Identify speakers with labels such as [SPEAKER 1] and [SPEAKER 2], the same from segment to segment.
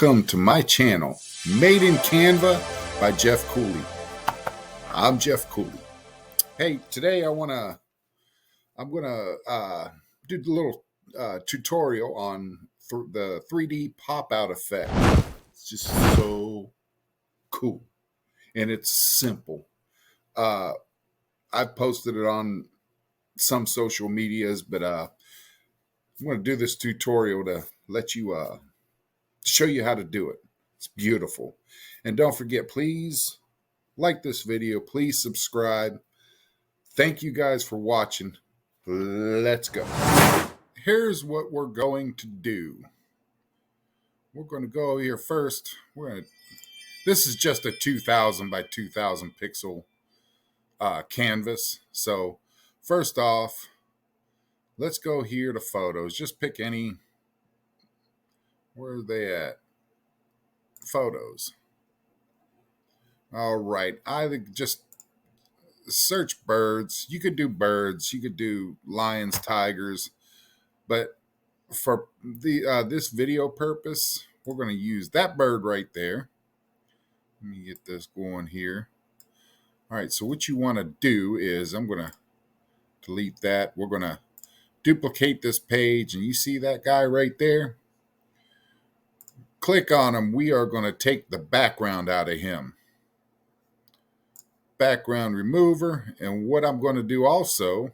[SPEAKER 1] Welcome to my channel, Made in Canva by Jeff Cooley. I'm Jeff Cooley. Hey, today I'm gonna do a little tutorial on the 3D pop-out effect. It's just so cool, and it's simple. I've posted it on some social medias, but I'm going to do this tutorial to let you show you how to do it. It's beautiful. And don't forget, please like this video. Please subscribe. Thank you guys for watching. Let's go. Here's what we're going to do. We're going to go here first. This is just a 2000 by 2000 pixel canvas. So first off, let's go here to photos. Just pick any. Where are they at? Photos. All right. I just search birds. You could do birds. You could do lions, tigers. But for the this video purpose, we're going to use that bird right there. Let me get this going here. All right. So what you want to do is I'm going to delete that. We're going to duplicate this page. And you see that guy right there? Click on him. We are going to take the background out of him. Background remover. And what I'm going to do also,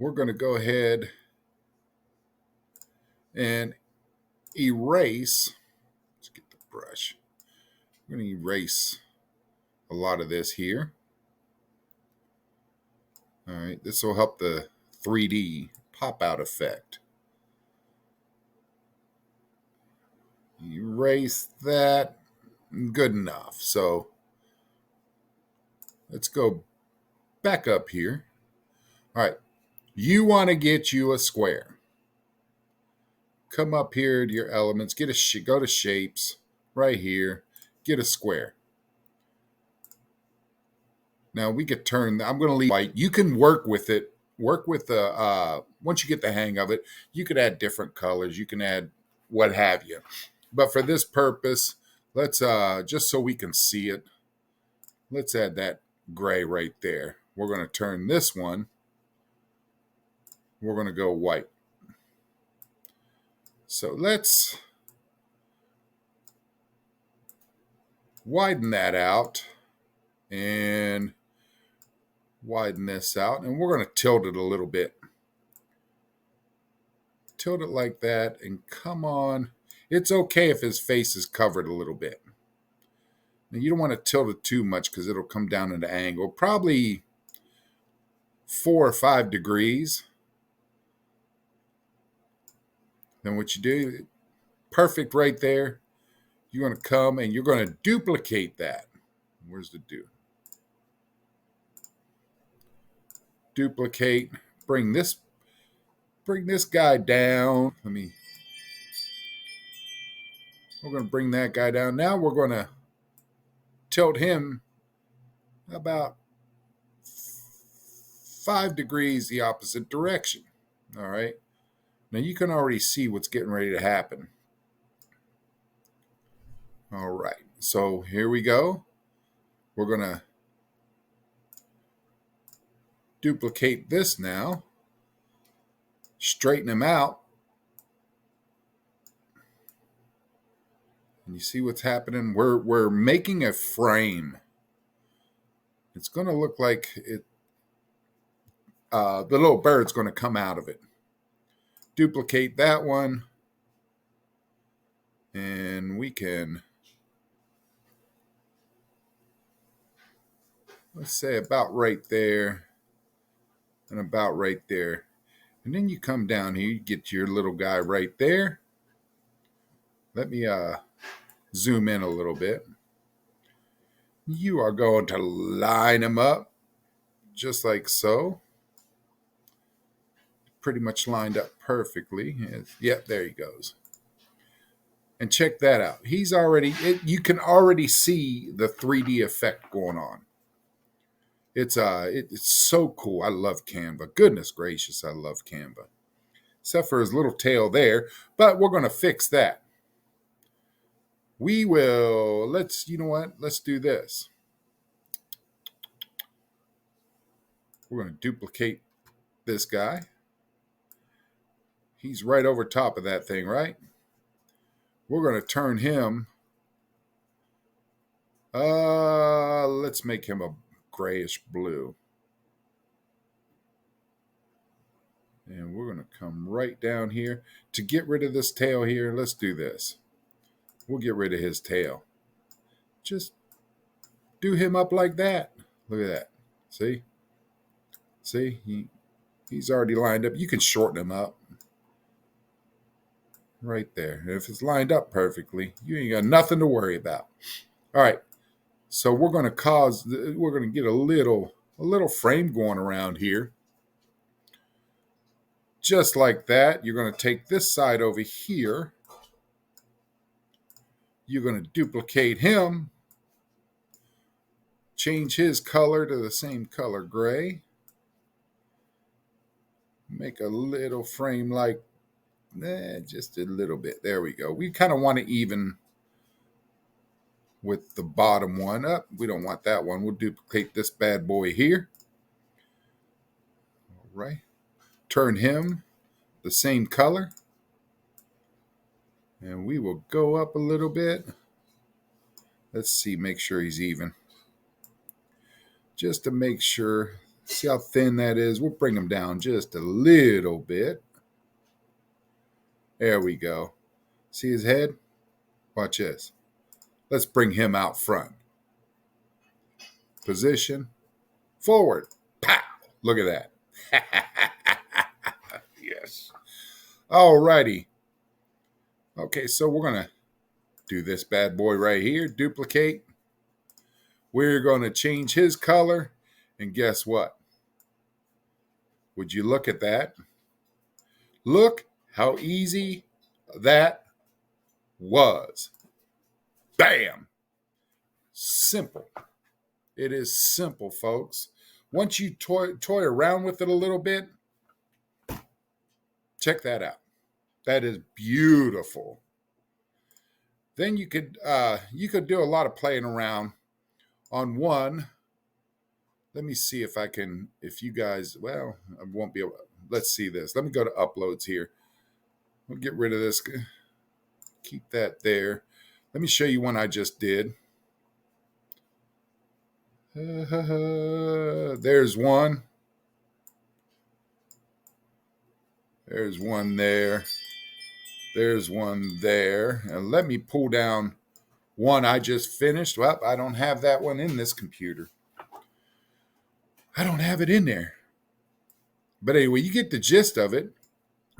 [SPEAKER 1] we're going to go ahead and erase. Let's get the brush. I'm going to erase a lot of this here. All right. This will help the 3D pop-out effect. Erase that. Good enough. So let's go back up here. All right. You want to get you a square. Come up here to your elements. Go to shapes right here. Get a square. Now we could turn. I'm going to leave white. You can work with it. Work with the. Once you get the hang of it, you could add different colors. You can add what have you. But for this purpose, let's just so we can see it, let's add that gray right there. We're going to turn this one. We're going to go white. So let's widen that out and widen this out. And we're going to tilt it a little bit. Tilt it like that and come on. It's okay if his face is covered a little bit. Now you don't want to tilt it too much because it'll come down at an angle. Probably 4 or 5 degrees. Then what you do, perfect right there. You're going to come and you're going to duplicate that. Where's the do? Duplicate. Bring this guy down. We're going to bring that guy down. Now we're going to tilt him about 5 degrees the opposite direction. All right. Now you can already see what's getting ready to happen. All right. So here we go. We're going to duplicate this now. Straighten him out. And you see what's happening? We're making a frame. It's going to look like it. The little bird's going to come out of it. Duplicate that one. And we can, let's say about right there. And about right there. And then you come down here. You get your little guy right there. Let me zoom in a little bit. You are going to line him up just like so. Pretty much lined up perfectly. Yep, there he goes. And check that out. He's already, you can already see the 3D effect going on. It's so cool. I love Canva. Goodness gracious, I love Canva. Except for his little tail there, but we're going to fix that. you know what? Let's do this. We're going to duplicate this guy. He's right over top of that thing, right? We're going to turn him. Let's make him a grayish blue. And we're going to come right down here. To get rid of this tail here, let's do this. We'll get rid of his tail. Just do him up like that. Look at that. See? See? He's already lined up. You can shorten him up. Right there. If it's lined up perfectly, you ain't got nothing to worry about. All right. So we're going to get a little frame going around here. Just like that. You're going to take this side over here. You're going to duplicate him. Change his color to the same color gray. Make a little frame like just a little bit. There we go. We kind of want to even with the bottom one up. We don't want that one. We'll duplicate this bad boy here. All right. Turn him the same color. And we will go up a little bit. Let's see, make sure he's even. Just to make sure. See how thin that is? We'll bring him down just a little bit. There we go. See his head? Watch this. Let's bring him out front. Position. Forward. Pow! Look at that. Yes. All righty. Okay, so we're going to do this bad boy right here. Duplicate. We're going to change his color. And guess what? Would you look at that? Look how easy that was. Bam! Simple. It is simple, folks. Once you toy around with it a little bit, check that out. That is beautiful. Then you could do a lot of playing around on one. Let me see if you guys, well, I won't be able to. Let's see this. Let me go to uploads here. We'll get rid of this. Keep that there. Let me show you one I just did. There's one. There's one there. There's one there. And let me pull down one I just finished. Well, I don't have that one in this computer. I don't have it in there. But anyway, you get the gist of it.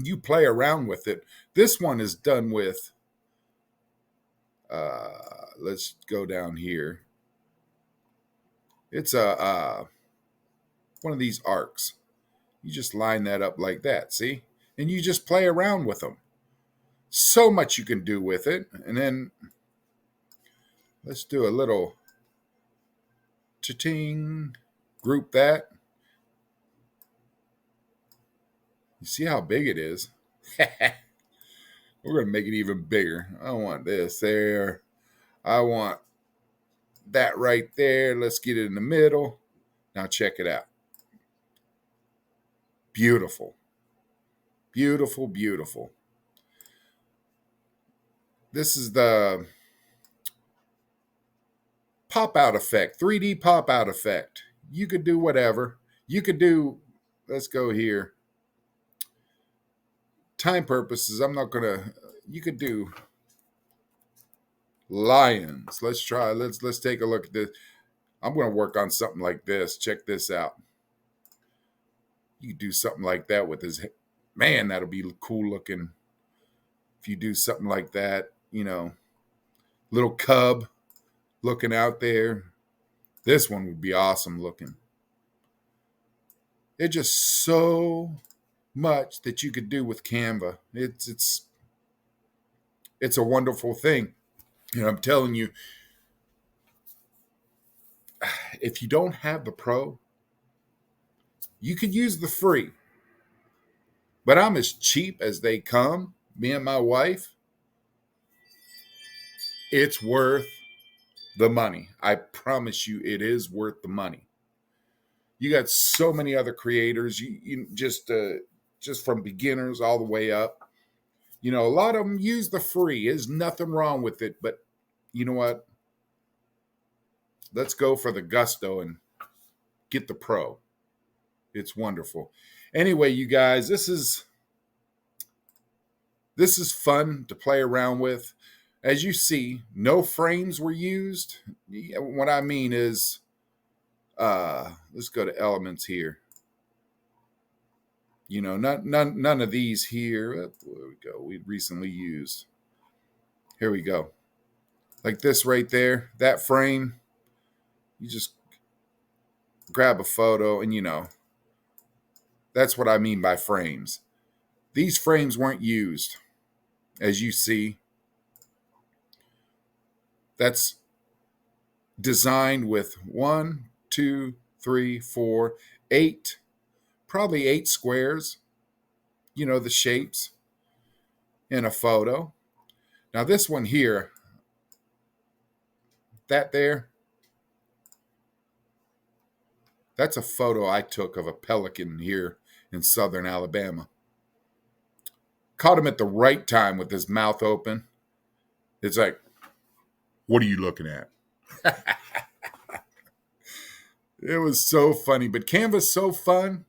[SPEAKER 1] You play around with it. This one is done with, let's go down here. It's one of these arcs. You just line that up like that, see? And you just play around with them. So much you can do with it. And then let's do a little cha-ting. Group that. You see how big it is? We're going to make it even bigger. I want this there. I want that right there. Let's get it in the middle. Now check it out. Beautiful. Beautiful, beautiful. This is the pop-out effect, 3D pop-out effect. You could do whatever. You could do, let's go here. Time purposes, I'm not going to, you could do lions. Let's try, let's take a look at this. I'm going to work on something like this. Check this out. You could do something like that with his, man, that'll be cool looking. If you do something like that, you know, little cub looking out there. This one would be awesome looking. It's just so much that you could do with Canva. It's a wonderful thing. And I'm telling you, if you don't have the pro, you could use the free. But I'm as cheap as they come, me and my wife. It's worth the money. I promise you, it is worth the money. You got so many other creators. You just from beginners all the way up. You know, a lot of them use the free. There's nothing wrong with it, but you know what? Let's go for the gusto and get the pro. It's wonderful. Anyway, you guys, this is fun to play around with. As you see, no frames were used. What I mean is, let's go to elements here. You know, none of these here. There we go. We recently used. Here we go. Like this right there, that frame. You just grab a photo, and you know, that's what I mean by frames. These frames weren't used, as you see. That's designed with 1, 2, 3, 4, 8, probably 8 squares. You know, the shapes in a photo. Now this one here, that there, that's a photo I took of a pelican here in southern Alabama. Caught him at the right time with his mouth open. It's like, what are you looking at? It was so funny. But Canva's so fun.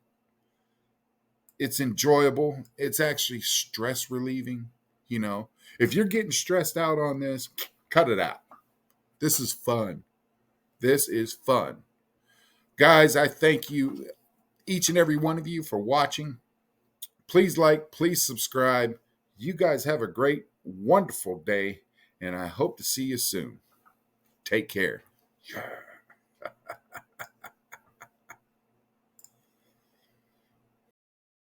[SPEAKER 1] It's enjoyable. It's actually stress relieving. You know, if you're getting stressed out on this, cut it out. This is fun. This is fun. Guys, I thank you, each and every one of you, for watching. Please like, please subscribe. You guys have a great, wonderful day, and I hope to see you soon. Take care. Yeah.